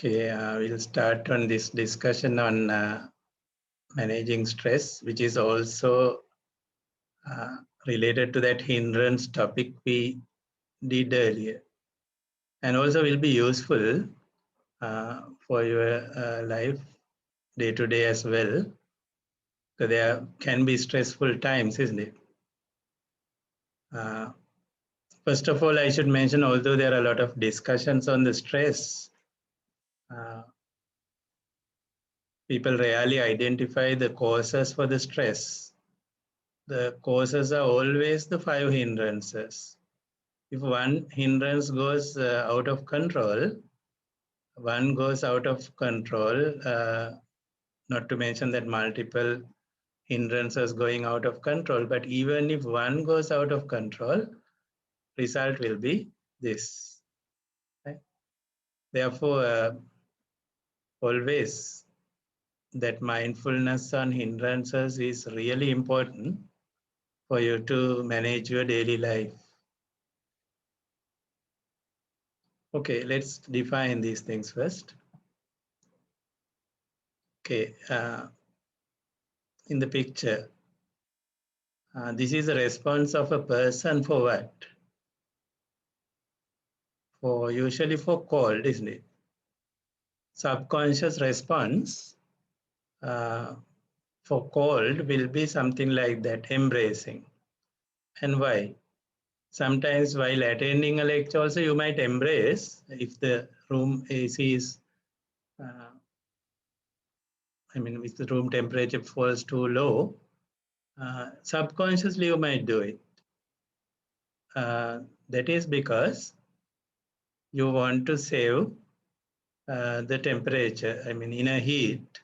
Okay, we'll start on this discussion on managing stress, which is also related to that hindrance topic we did earlier, and also will be useful for your life day to day as well. So there can be stressful times, isn't it? First of all, I should mention, although there are a lot of discussions on the stress, people rarely identify the causes for the stress. The causes are always the 5 hindrances. If one hindrance goes out of control, not to mention that multiple hindrances going out of control, but even if one goes out of control, result will be this. Right? Therefore, always that mindfulness on hindrances is really important for you to manage your daily life. Okay, let's define these things first. Okay, in the picture, this is a response of a person for what? Usually for cold, isn't it? Subconscious response for cold will be something like that, embracing. And why? Sometimes while attending a lecture also you might embrace if the room AC is, if the room temperature falls too low, subconsciously you might do it. That is because you want to save the temperature, in a heat,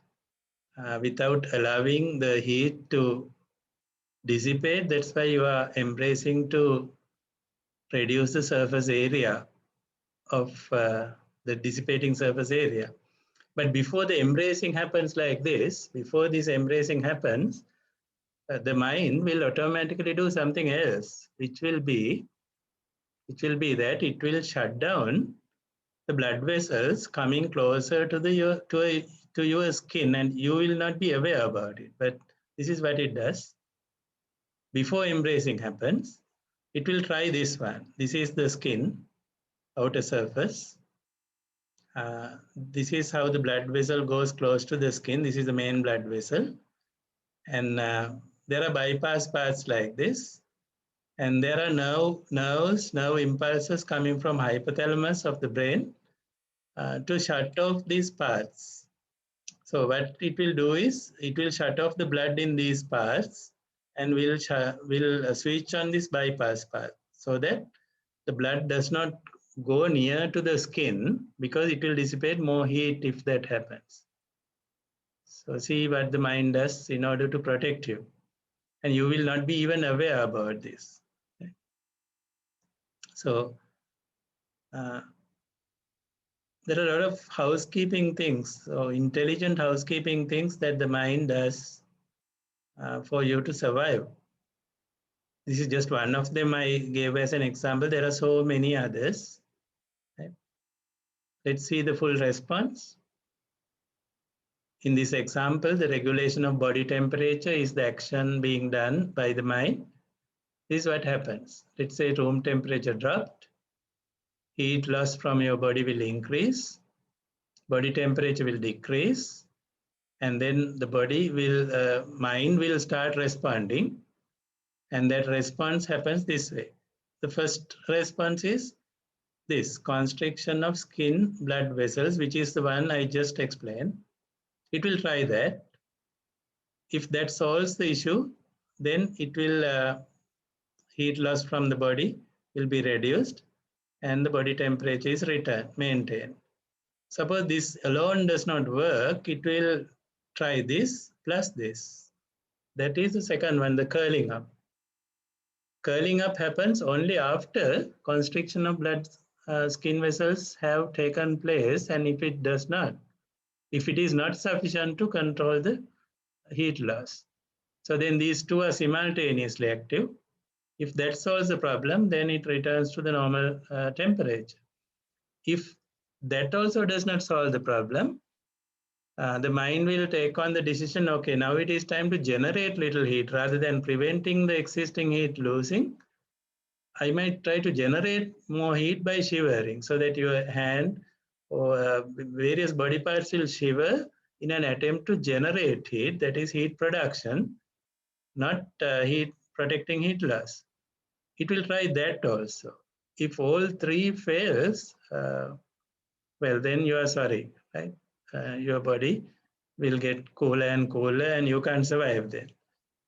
without allowing the heat to dissipate. That's why you are embracing to reduce the surface area of the dissipating surface area. But before the embracing happens like this, before this embracing happens, the mind will automatically do something else, which will be that it will shut down the blood vessels coming closer to your skin, and you will not be aware about it. But this is what it does. Before embracing happens, it will try this one. This is the skin, outer surface. This is how the blood vessel goes close to the skin. This is the main blood vessel. And there are bypass paths like this. And there are nerve impulses coming from hypothalamus of the brain to shut off these paths. So what it will do is it will shut off the blood in these parts and will switch on this bypass path so that the blood does not go near to the skin, because it will dissipate more heat if that happens. So see what the mind does in order to protect you, and you will not be even aware about this. Okay? So there are a lot of housekeeping things, so intelligent housekeeping things that the mind does for you to survive. This is just one of them I gave as an example. There are so many others. Right? Let's see the full response. In this example, the regulation of body temperature is the action being done by the mind. This is what happens. Let's say room temperature dropped. Heat loss from your body will increase. Body temperature will decrease. And then the mind will start responding. And that response happens this way. The first response is this constriction of skin blood vessels, which is the one I just explained. It will try that. If that solves the issue, then it will heat loss from the body will be reduced and the body temperature is maintained. Suppose this alone does not work, it will try this plus this. That is the second one, the curling up. Curling up happens only after constriction of blood skin vessels have taken place, and if it is not sufficient to control the heat loss. So then these two are simultaneously active. If that solves the problem, then it returns to the normal temperature. If that also does not solve the problem. The mind will take on the decision, okay, now it is time to generate little heat rather than preventing the existing heat losing. I might try to generate more heat by shivering so that your hand or various body parts will shiver in an attempt to generate heat, that is heat production, not heat protecting heat loss. It will try that also. If all three fails, well, then you are sorry, right? Your body will get cooler and cooler and you can't survive then.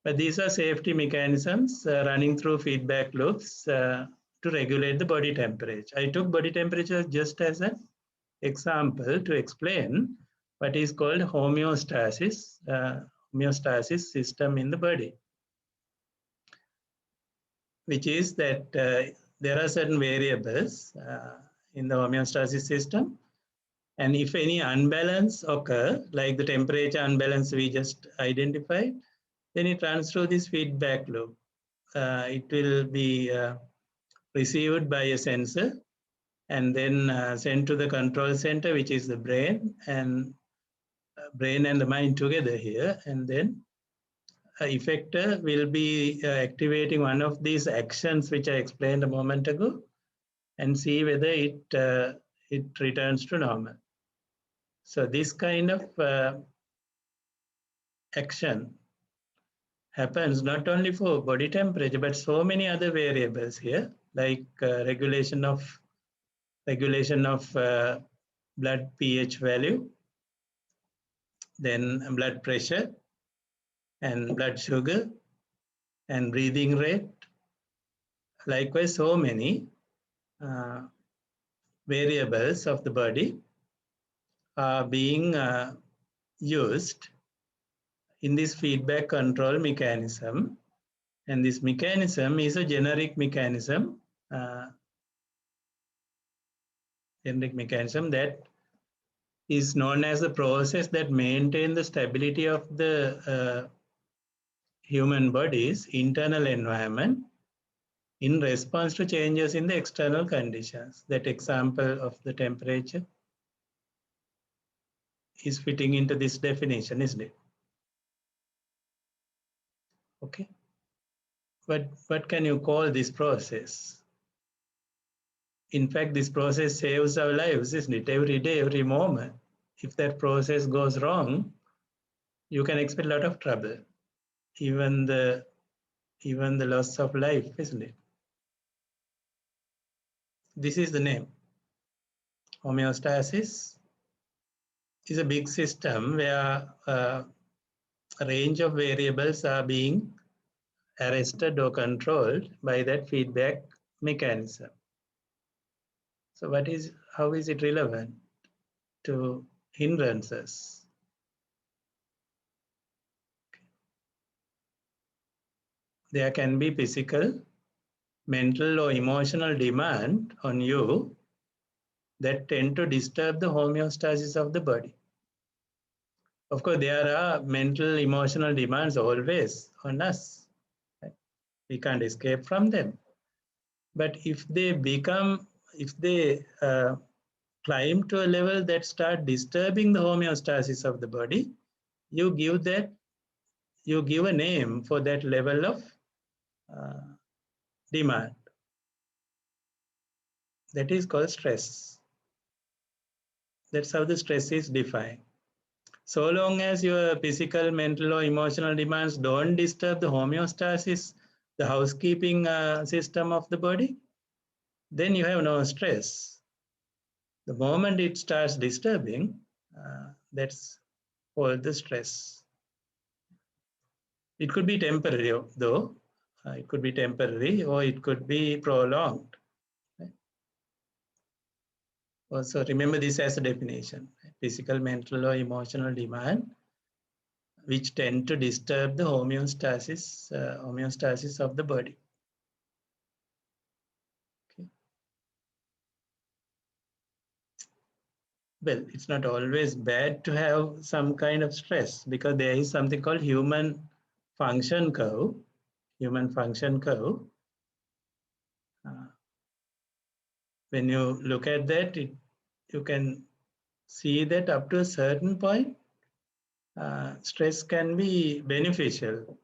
But these are safety mechanisms running through feedback loops to regulate the body temperature. I took body temperature just as an example to explain what is called homeostasis, homeostasis system in the body, which is that there are certain variables in the homeostasis system. And if any unbalance occur, like the temperature unbalance we just identified, then it runs through this feedback loop. It will be received by a sensor and then sent to the control center, which is the brain and the mind together here. And then effector will be activating one of these actions, which I explained a moment ago, and see whether it returns to normal. So this kind of action happens not only for body temperature, but so many other variables here, like regulation of blood pH value, then blood pressure and blood sugar and breathing rate. Likewise, so many variables of the body are being used in this feedback control mechanism. And this mechanism is a generic mechanism that is known as the process that maintains the stability of the human body's internal environment in response to changes in the external conditions. That example of the temperature is fitting into this definition, isn't it? Okay. But what can you call this process? In fact, this process saves our lives, isn't it? Every day, every moment. If that process goes wrong, you can expect a lot of trouble, even the loss of life, isn't it? This is the name. Homeostasis is a big system where a range of variables are being arrested or controlled by that feedback mechanism. So how is it relevant to hindrances? There can be physical, mental, or emotional demand on you that tend to disturb the homeostasis of the body. Of course, there are mental, emotional demands always on us. Right? We can't escape from them. But if they climb to a level that start disturbing the homeostasis of the body, you give a name for that level of demand. That is called stress. That's how the stress is defined. So long as your physical, mental, or emotional demands don't disturb the homeostasis, the housekeeping system of the body, then you have no stress. The moment it starts disturbing, that's called the stress. It could be temporary, though. It could be temporary or it could be prolonged. Right? Also, remember this as a definition. Physical, mental, or emotional demand which tend to disturb the homeostasis of the body. Okay. Well, it's not always bad to have some kind of stress because there is something called human function curve. When you look at that, you can see that up to a certain point, stress can be beneficial.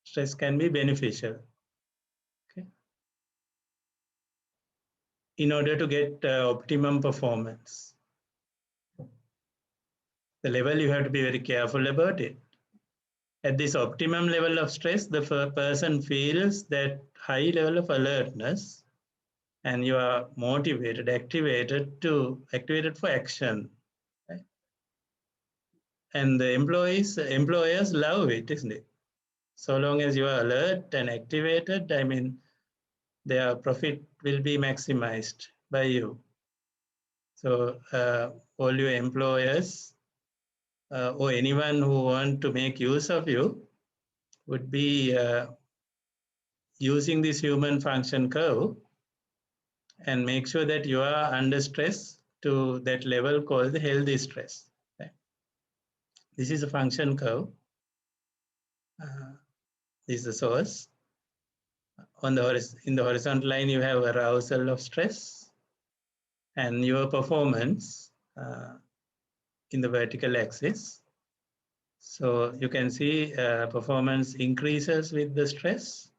Stress can be beneficial. Okay. In order to get optimum performance. The level, you have to be very careful about it. At this optimum level of stress, the person feels that high level of alertness, and you are motivated, activated for action. Right? And the employers love it, isn't it? So long as you are alert and activated, I mean, their profit will be maximized by you. So all your employers or anyone who want to make use of you would be using this human function curve and make sure that you are under stress to that level called the healthy stress. Okay? This is a function curve. This is the source. In the horizontal line, you have arousal of stress and your performance in the vertical axis. So you can see performance increases with the stress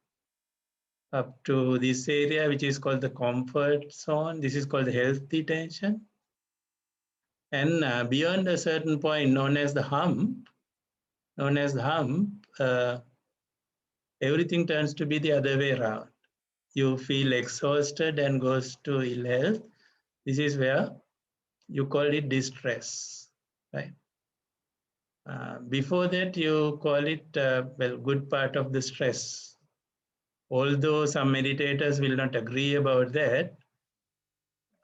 up to this area, which is called the comfort zone. This is called the healthy tension. And beyond a certain point known as the hump, everything turns to be the other way around. You feel exhausted and goes to ill health. This is where you call it distress, right? Before that, you call it, well, good part of the stress. Although some meditators will not agree about that,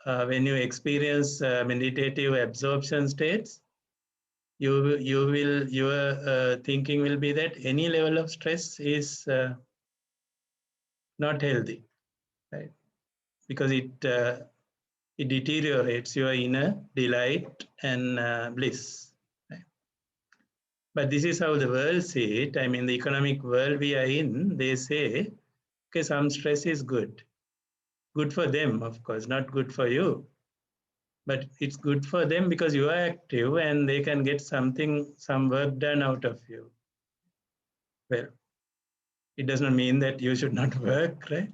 when you experience meditative absorption states, your thinking will be that any level of stress is not healthy, right? Because it deteriorates your inner delight and bliss. Right? But this is how the world see it. I mean, the economic world we are in, they say, okay, some stress is good. Good for them, of course, not good for you. But it's good for them because you are active and they can get some work done out of you. Well, it does not mean that you should not work, right?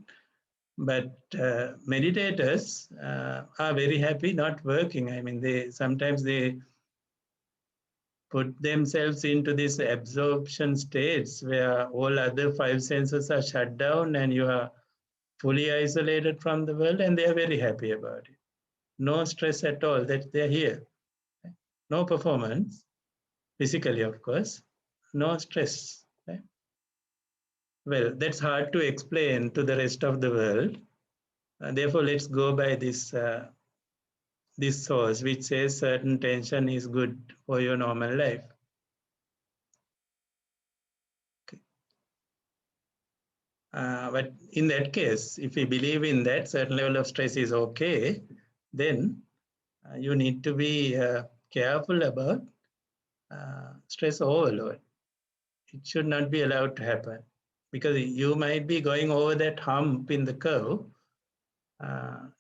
But meditators are very happy not working. I mean, sometimes they put themselves into this absorption states where all other five senses are shut down and you are fully isolated from the world, and they are very happy about it. No stress at all that they're here. No performance, physically, of course, no stress. Right? Well, that's hard to explain to the rest of the world. Therefore, let's go by this source, which says certain tension is good for your normal life. Okay. But in that case, if we believe in that certain level of stress is okay, then you need to be careful about stress overload. It should not be allowed to happen because you might be going over that hump in the curve.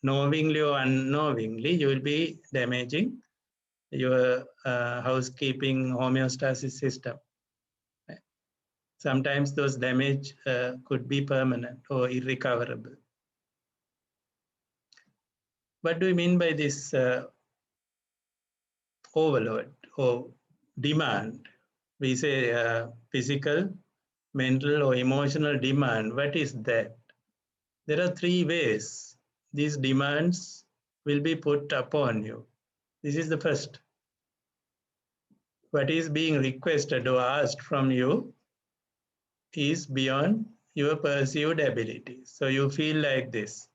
Knowingly or unknowingly, you will be damaging your housekeeping homeostasis system. Right? Sometimes those damage could be permanent or irrecoverable. What do we mean by this overload or demand? We say physical, mental, or emotional demand. What is that? There are three ways these demands will be put upon you. This is the first. What is being requested or asked from you is beyond your perceived abilities. So you feel like this.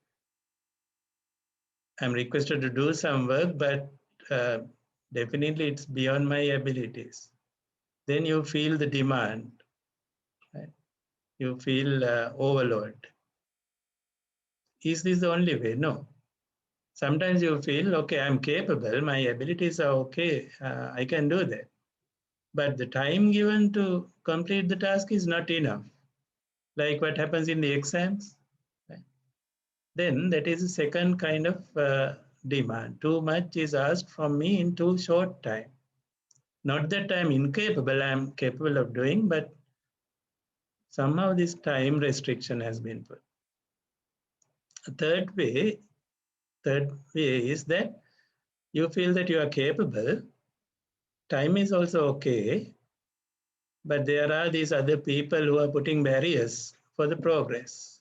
I'm requested to do some work, but definitely it's beyond my abilities. Then you feel the demand. Right? You feel overload. Is this the only way? No. Sometimes you feel, okay, I'm capable, my abilities are okay, I can do that. But the time given to complete the task is not enough. Like what happens in the exams. Right? Then that is the second kind of demand. Too much is asked from me in too short time. Not that I'm incapable, I'm capable of doing, but somehow this time restriction has been put. A third way is that you feel that you are capable. Time is also okay, but there are these other people who are putting barriers for the progress.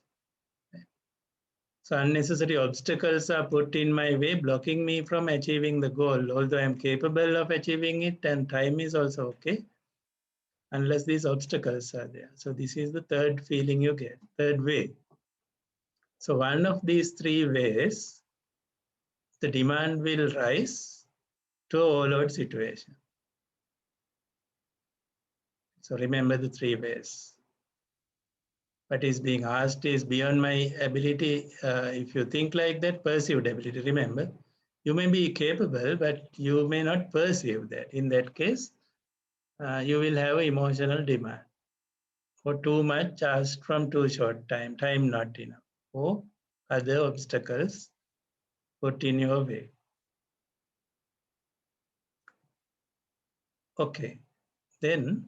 So unnecessary obstacles are put in my way, blocking me from achieving the goal, although I'm capable of achieving it and time is also okay, unless these obstacles are there. So this is the third feeling you get, third way. So one of these three ways, the demand will rise to overload situation. So remember the three ways. What is being asked is beyond my ability. If you think like that, perceived ability, remember, you may be capable, but you may not perceive that. In that case, you will have emotional demand. For too much asked from too short time, time not enough. Or other obstacles put in your way. Okay, then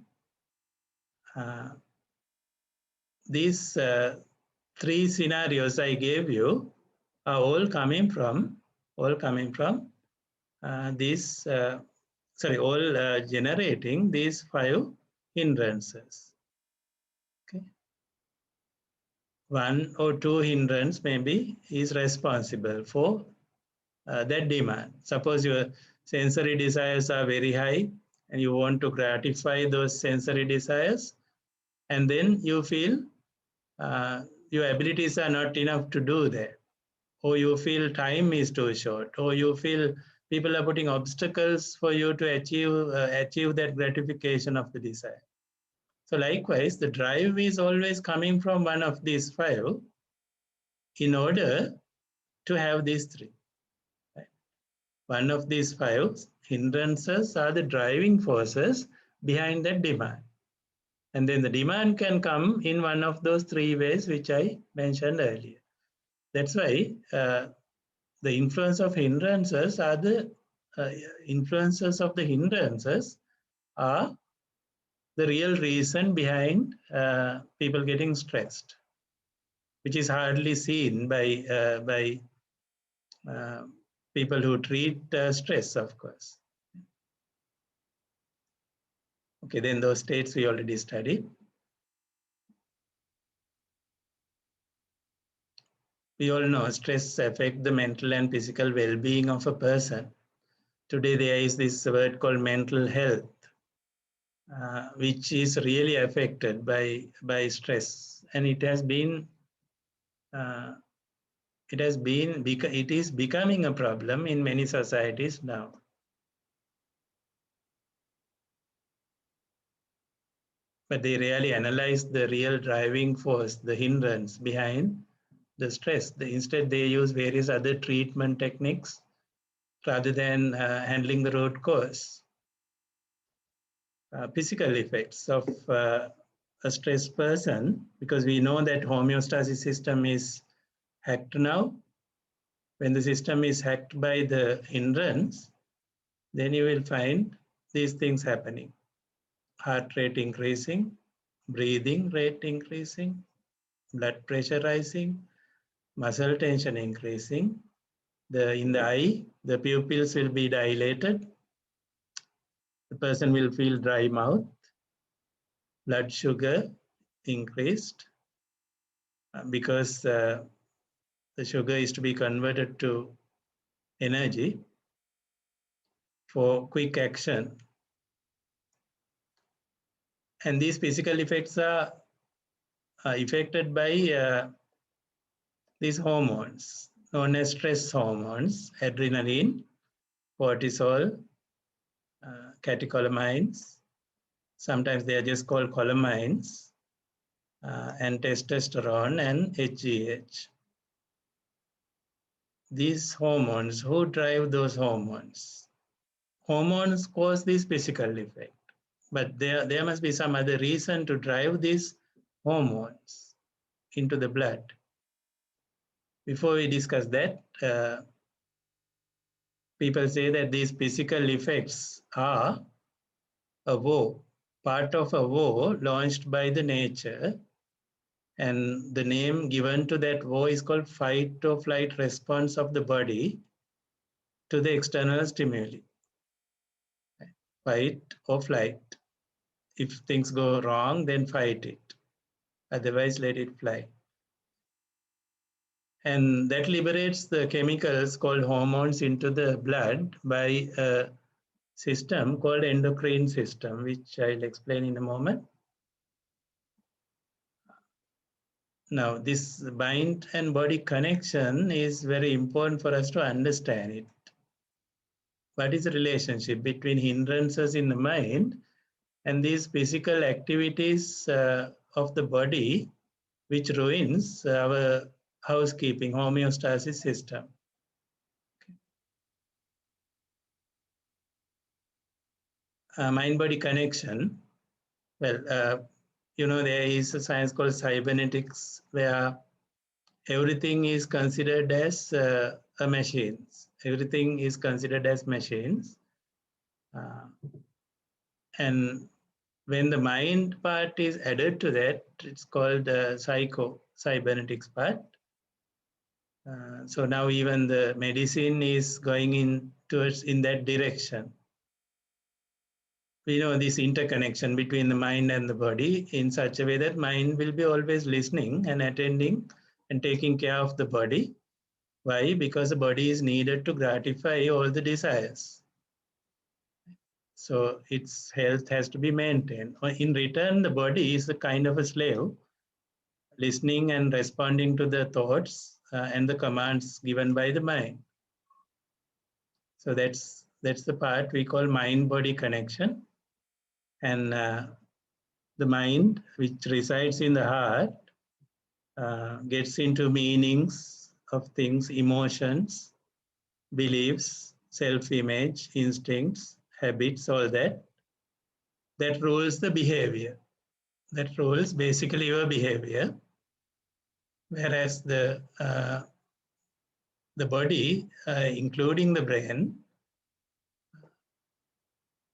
these three scenarios I gave you are all coming from these generating these 5 hindrances. Okay, 1 or 2 hindrance maybe is responsible for that demand. Suppose your sensory desires are very high and you want to gratify those sensory desires, and then you feel your abilities are not enough to do that, or you feel time is too short, or you feel people are putting obstacles for you to achieve that gratification of the desire. So likewise, the drive is always coming from one of these 5 in order to have these 3. Right? One of these 5 hindrances are the driving forces behind that demand. And then the demand can come in one of those 3 ways which I mentioned earlier. That's why the influence of hindrances are the influences of the hindrances are the real reason behind people getting stressed, which is hardly seen by people who treat stress, of course. Okay, then those states we already studied. We all know stress affects the mental and physical well-being of a person. Today there is this word called mental health, which is really affected by stress, and it is becoming a problem in many societies now. But they really analyze the real driving force, the hindrance behind the stress. Instead, they use various other treatment techniques rather than handling the root cause. Physical effects of a stressed person, because we know that homeostasis system is hacked now. When the system is hacked by the hindrance, then you will find these things happening. Heart rate increasing, breathing rate increasing, blood pressure rising, muscle tension increasing. In the eye, the pupils will be dilated. The person will feel dry mouth, blood sugar increased because the sugar is to be converted to energy for quick action. And these physical effects are affected by these hormones known as stress hormones: adrenaline, cortisol, catecholamines. Sometimes they are just called cholamines, and testosterone and HGH. These hormones, who drive those hormones? Hormones cause this physical effect, but there must be some other reason to drive these hormones into the blood. Before we discuss that, people say that these physical effects are a war, part of a war launched by the nature. And the name given to that war is called fight or flight response of the body to the external stimuli. Fight or flight. If things go wrong, then fight it. Otherwise, let it fly. And that liberates the chemicals called hormones into the blood by a system called endocrine system, which I'll explain in a moment. Now, this mind and body connection is very important for us to understand it. What is the relationship between hindrances in the mind and these physical activities of the body, which ruins our housekeeping, homeostasis system? Mind-body connection. Well, there is a science called cybernetics where everything is considered as machines. Everything is considered as machines. And when the mind part is added to that, it's called the cybernetics part. So now even the medicine is going in that direction. We know this interconnection between the mind and the body in such a way that mind will be always listening and attending and taking care of the body. Why? Because the body is needed to gratify all the desires. So its health has to be maintained. In return, the body is a kind of a slave, listening and responding to the thoughts and the commands given by the mind. So that's the part we call mind-body connection. And the mind, which resides in the heart, gets into meanings of things, emotions, beliefs, self-image, instincts, habits, all that. That rules the behavior. That rules basically your behavior. Whereas the body, including the brain,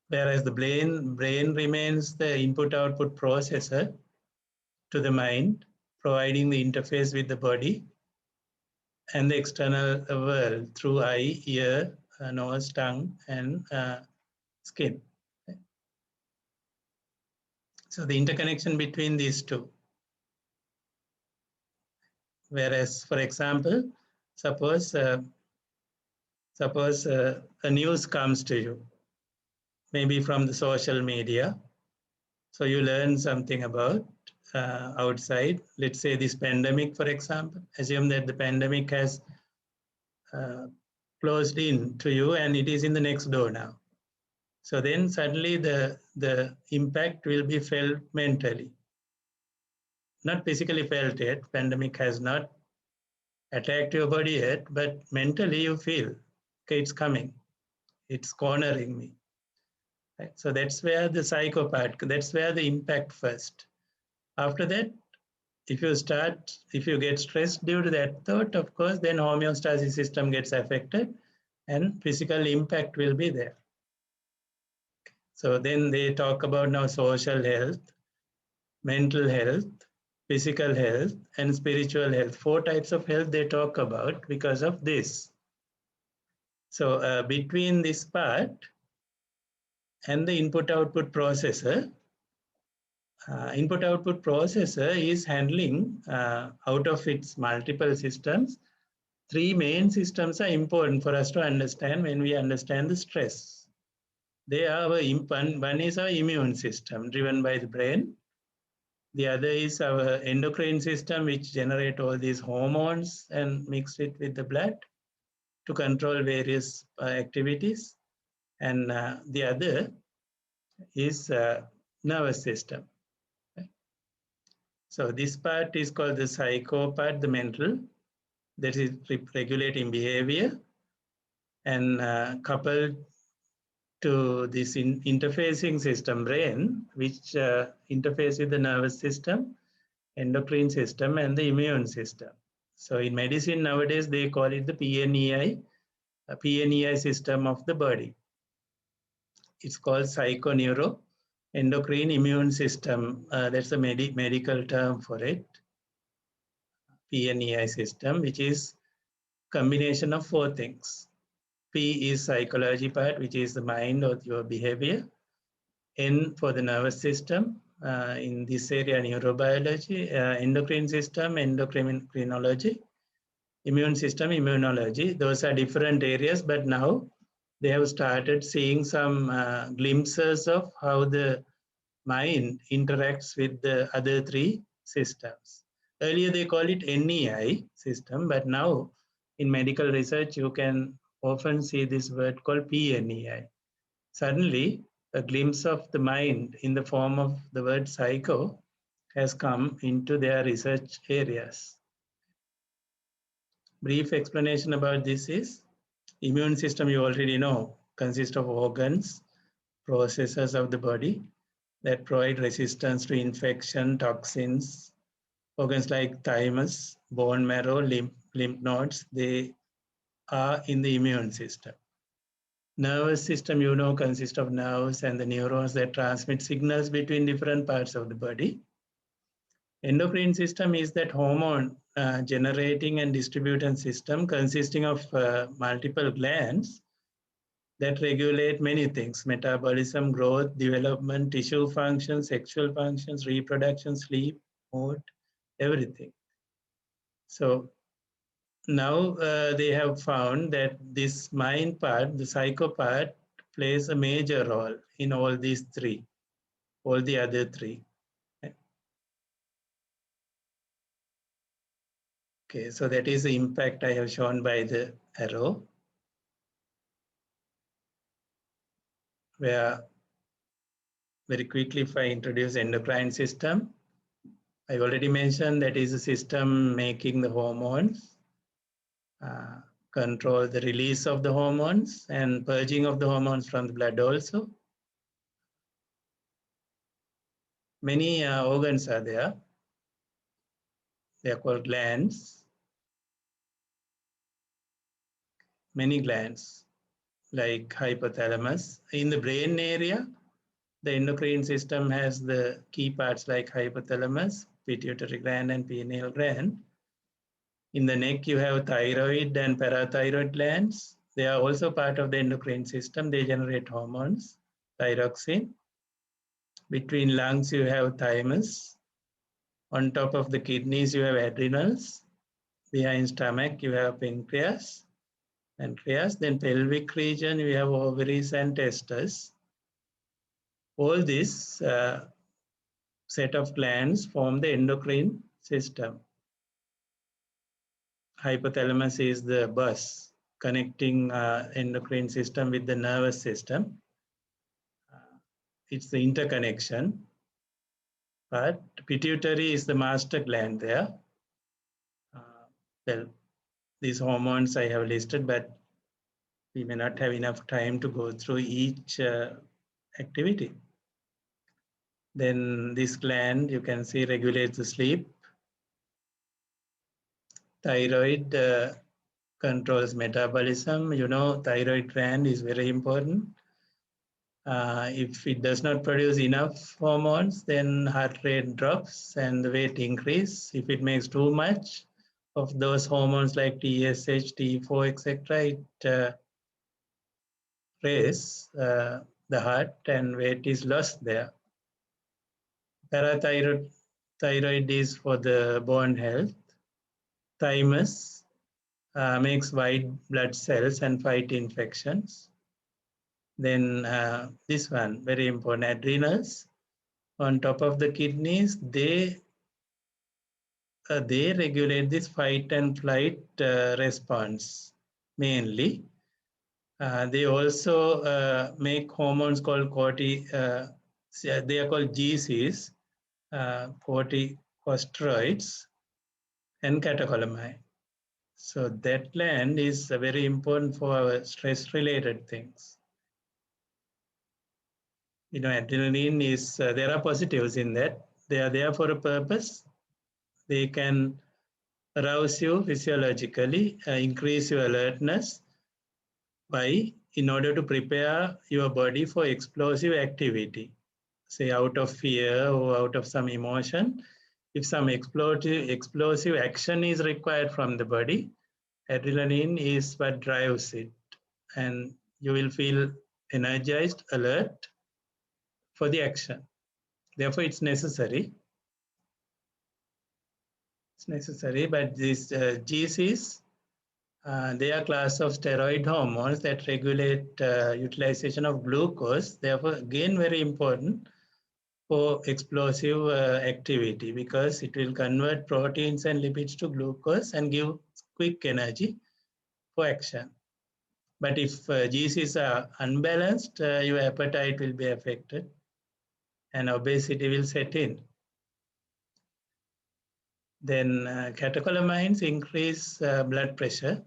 whereas the brain remains the input-output processor to the mind, providing the interface with the body and the external world through eye, ear, nose, tongue, and skin. So the interconnection between these two. Whereas, for example, suppose a news comes to you, maybe from the social media. So you learn something about outside. Let's say this pandemic, for example. Assume that the pandemic has closed in to you and it is in the next door now. So then suddenly the impact will be felt mentally. Not physically felt yet. Pandemic has not attacked your body yet, but mentally you feel, okay, it's coming. It's cornering me. Right? So that's where the psycho part, that's where the impact first. After that, if you get stressed due to that thought, of course, then homeostasis system gets affected and physical impact will be there. So then they talk about now social health, mental health, physical health, and spiritual health. 4 types of health they talk about because of this. So between this part and the input-output processor, input-output processor is handling out of its multiple systems. 3 main systems are important for us to understand when we understand the stress. They are one is our immune system driven by the brain. The other is our endocrine system, which generate all these hormones and mix it with the blood to control various activities. And the other is nervous system. So this part is called the psycho part, the mental, that is regulating behavior, and coupled to this interfacing system, brain, which interface with the nervous system, endocrine system, and the immune system. So in medicine nowadays, they call it the PNEI, PNEI system of the body. It's called psychoneuroendocrine immune system. That's a medical term for it. PNEI system, which is combination of 4 things. P is psychology part, which is the mind or your behavior. N for the nervous system, in this area neurobiology, endocrine system, endocrinology, immune system, immunology. Those are different areas, but now they have started seeing some glimpses of how the mind interacts with the other 3 systems. Earlier they call it NEI system, but now in medical research you can often see this word called PNEI. Suddenly, a glimpse of the mind in the form of the word psycho has come into their research areas. Brief explanation about this is, immune system you already know consists of organs, processes of the body that provide resistance to infection, toxins. Organs like thymus, bone marrow, lymph nodes, they are in the immune system. Nervous system, you know, consists of nerves and the neurons that transmit signals between different parts of the body. Endocrine system is that hormone generating and distributing system consisting of multiple glands that regulate many things: metabolism, growth, development, tissue functions, sexual functions, reproduction, sleep, mood, everything. So now they have found that this mind part, the psycho part, plays a major role in all these 3, all the other 3. Okay, so that is the impact I have shown by the arrow, where very quickly if I introduce endocrine system, I already mentioned that is a system making the hormones, control the release of the hormones and purging of the hormones from the blood also. Many organs are there. They are called glands. Many glands like hypothalamus. In the brain area, the endocrine system has the key parts like hypothalamus, pituitary gland and pineal gland. In the neck, you have thyroid and parathyroid glands. They are also part of the endocrine system. They generate hormones, thyroxine. Between lungs, you have thymus. On top of the kidneys, you have adrenals. Behind stomach, you have pancreas. Then pelvic region, you have ovaries and testes. All this set of glands form the endocrine system. Hypothalamus is the bus connecting endocrine system with the nervous system. It's the interconnection. But pituitary is the master gland there. Well, these hormones I have listed, but we may not have enough time to go through each activity. Then this gland, you can see, regulates the sleep. Thyroid controls metabolism. You know, thyroid gland is very important. If it does not produce enough hormones, then heart rate drops and the weight increase. If it makes too much of those hormones like TSH, T4, etc., it raise the heart and weight is lost there. Parathyroid is for the bone health. Thymus makes white blood cells and fight infections. Then this one, very important, adrenals. On top of the kidneys, they regulate this fight and flight response mainly. They also make hormones called they are called GCs, corticosteroids and catecholamine. So that gland is very important for our stress-related things. You know, adrenaline is, there are positives in that. They are there for a purpose. They can arouse you physiologically, increase your alertness, Why? In order to prepare your body for explosive activity, say out of fear or out of some emotion. If some explosive action is required from the body, adrenaline is what drives it, and you will feel energized, alert for the action. Therefore, it's necessary. It's necessary, but these GCs, they are class of steroid hormones that regulate utilization of glucose. Therefore, again, very important for explosive activity because it will convert proteins and lipids to glucose and give quick energy for action. But if GCs are unbalanced, your appetite will be affected and obesity will set in. Then catecholamines increase blood pressure,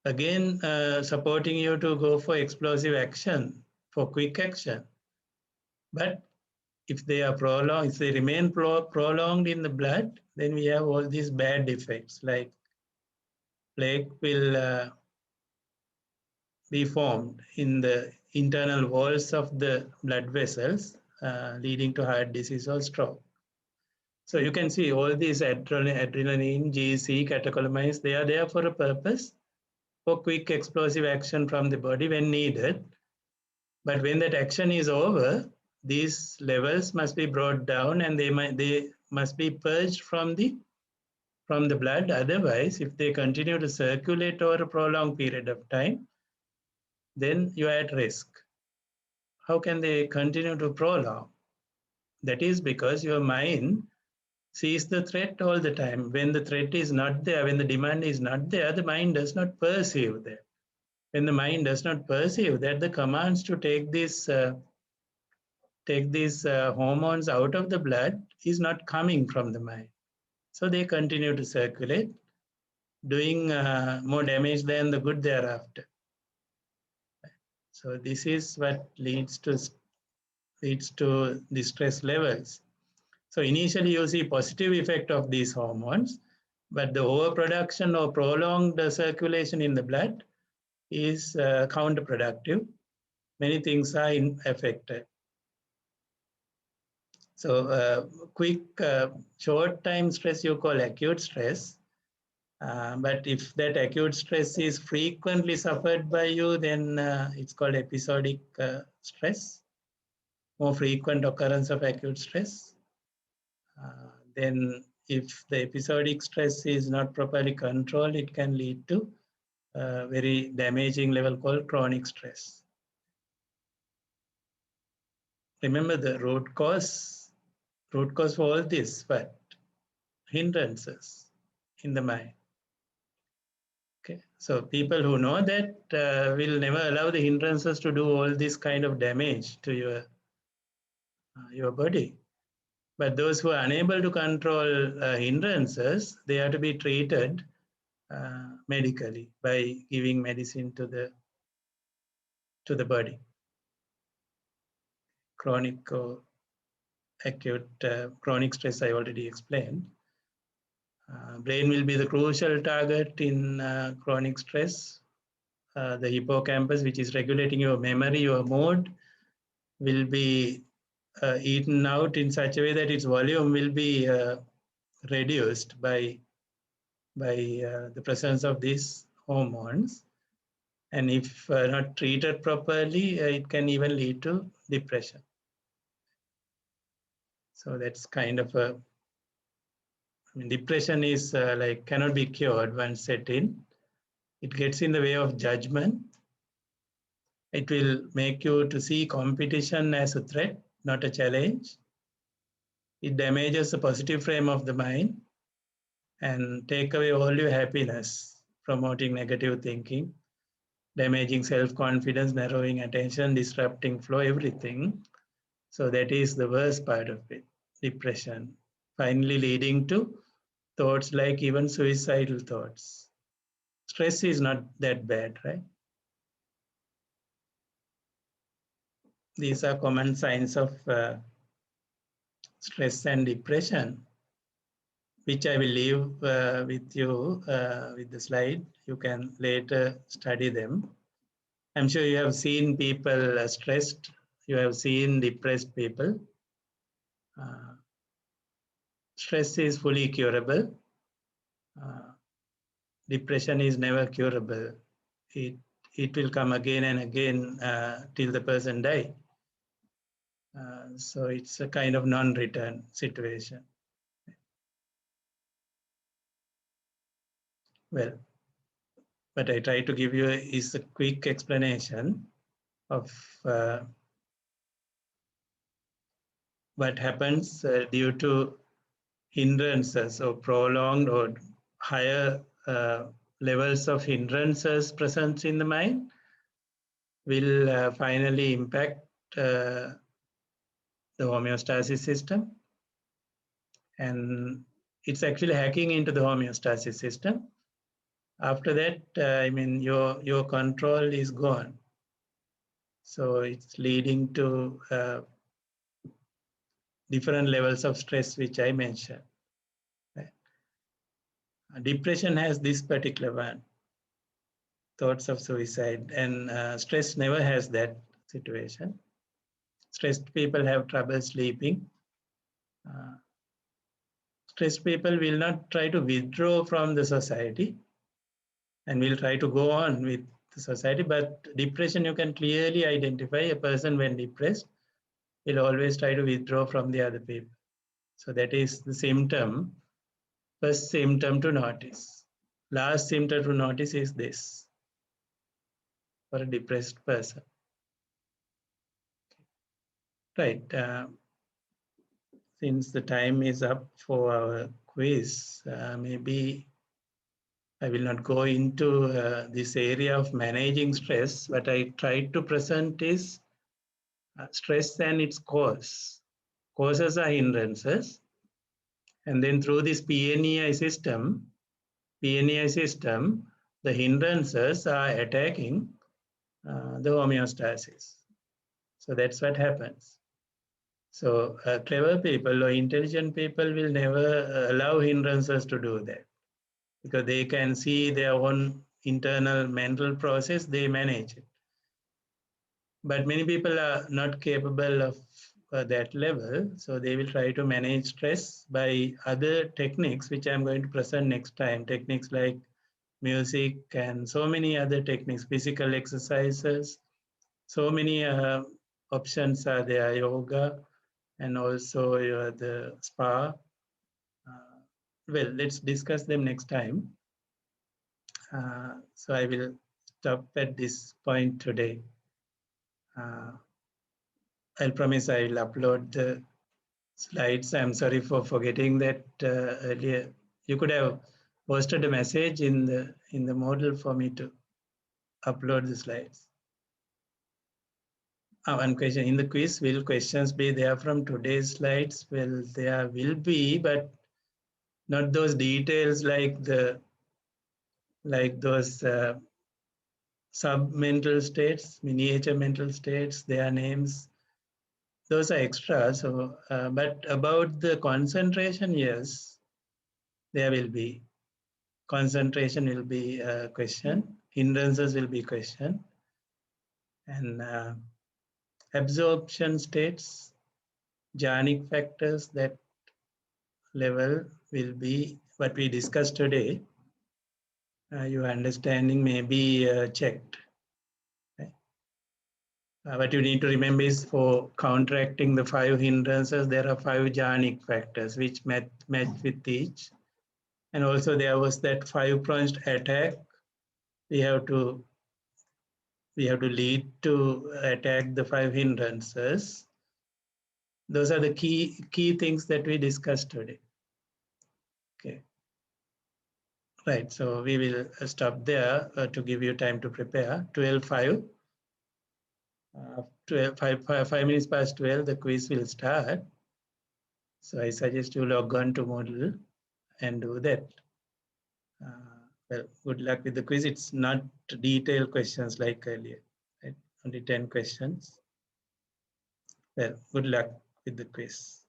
again supporting you to go for explosive action, for quick action. But if they are prolonged, if they remain prolonged in the blood, then we have all these bad effects like plaque will be formed in the internal walls of the blood vessels, leading to heart disease or stroke. So you can see all these adrenaline, GC, catecholamines, they are there for a purpose, for quick explosive action from the body when needed. But when that action is over, these levels must be brought down and they must be purged from the blood. Otherwise, if they continue to circulate over a prolonged period of time, then you are at risk. How can they continue to prolong? That is because your mind sees the threat all the time. When the threat is not there, when the demand is not there, the mind does not perceive that. When the mind does not perceive that, the commands to take these hormones out of the blood is not coming from the mind. So they continue to circulate, doing more damage than the good thereafter. So this is what leads to distress levels. So initially you see positive effect of these hormones, but the overproduction or prolonged circulation in the blood is counterproductive. Many things are affected. So quick short time stress you call acute stress. But if that acute stress is frequently suffered by you, then it's called episodic stress, more frequent occurrence of acute stress. Then if the episodic stress is not properly controlled, it can lead to a very damaging level called chronic stress. Remember the root cause for all this, but hindrances in the mind. Okay, so people who know that will never allow the hindrances to do all this kind of damage to your body. But those who are unable to control hindrances, they have to be treated medically by giving medicine to the body. Chronic or acute chronic stress I already explained. Brain will be the crucial target in chronic stress. The hippocampus, which is regulating your memory, your mood, will be eaten out in such a way that its volume will be reduced by the presence of these hormones. And if not treated properly, it can even lead to depression. So that's kind of a, depression is like cannot be cured once set in. It gets in the way of judgment. It will make you to see competition as a threat, not a challenge. It damages the positive frame of the mind and take away all your happiness, promoting negative thinking, damaging self-confidence, narrowing attention, disrupting flow, everything. So that is the worst part of it, depression, finally leading to thoughts like even suicidal thoughts. Stress is not that bad, right? These are common signs of stress and depression, which I will leave with you with the slide. You can later study them. I'm sure you have seen people stressed. You have seen depressed people. Stress is fully curable. Depression is never curable. It will come again and again till the person die. So it's a kind of non-return situation. Well, but I try to give you is a quick explanation of what happens due to hindrances or prolonged or higher levels of hindrances present in the mind will finally impact the homeostasis system, and it's actually hacking into the homeostasis system. After that, I mean, your control is gone. So it's leading to different levels of stress, which I mentioned. Right? Depression has this particular one, thoughts of suicide, and stress never has that situation. Stressed people have trouble sleeping. Stressed people will not try to withdraw from the society and will try to go on with the society. But depression, you can clearly identify a person when depressed will always try to withdraw from the other people. So that is the symptom, first symptom to notice. Last symptom to notice is this for a depressed person. Right. Since the time is up for our quiz, maybe I will not go into this area of managing stress. What I tried to present is stress and its cause. Causes are hindrances. And then through this PNEI system, the hindrances are attacking the homeostasis. So that's what happens. So clever people or intelligent people will never allow hindrances to do that, because they can see their own internal mental process, they manage it. But many people are not capable of that level, so they will try to manage stress by other techniques, which I'm going to present next time. Techniques like music and so many other techniques, physical exercises, so many options are there, yoga, and also the spa. Well, let's discuss them next time. So I will stop at this point today. I'll promise I will upload the slides. I'm sorry for forgetting that earlier. You could have posted a message in the model for me to upload the slides. One question in the quiz: will questions be there from today's slides? Well, there will be, but not those details like those sub-mental states, miniature mental states, their names. Those are extra. So, but about the concentration, yes, there will be. Concentration will be a question. Hindrances will be question. And absorption states, jhanic factors, that level will be what we discussed today. Your understanding may be checked. What you need to remember is for counteracting the 5 hindrances, there are 5 jhanic factors which match with each. And also there was that 5-pronged attack. We have to lead to attack the 5 hindrances. Those are the key things that we discussed today. Okay. Right, so we will stop there to give you time to prepare. 12:05. 5 minutes past 12, the quiz will start. So I suggest you log on to Moodle and do that. Well, good luck with the quiz. It's not detailed questions like earlier, right? Only 10 questions. Well, good luck with the quiz.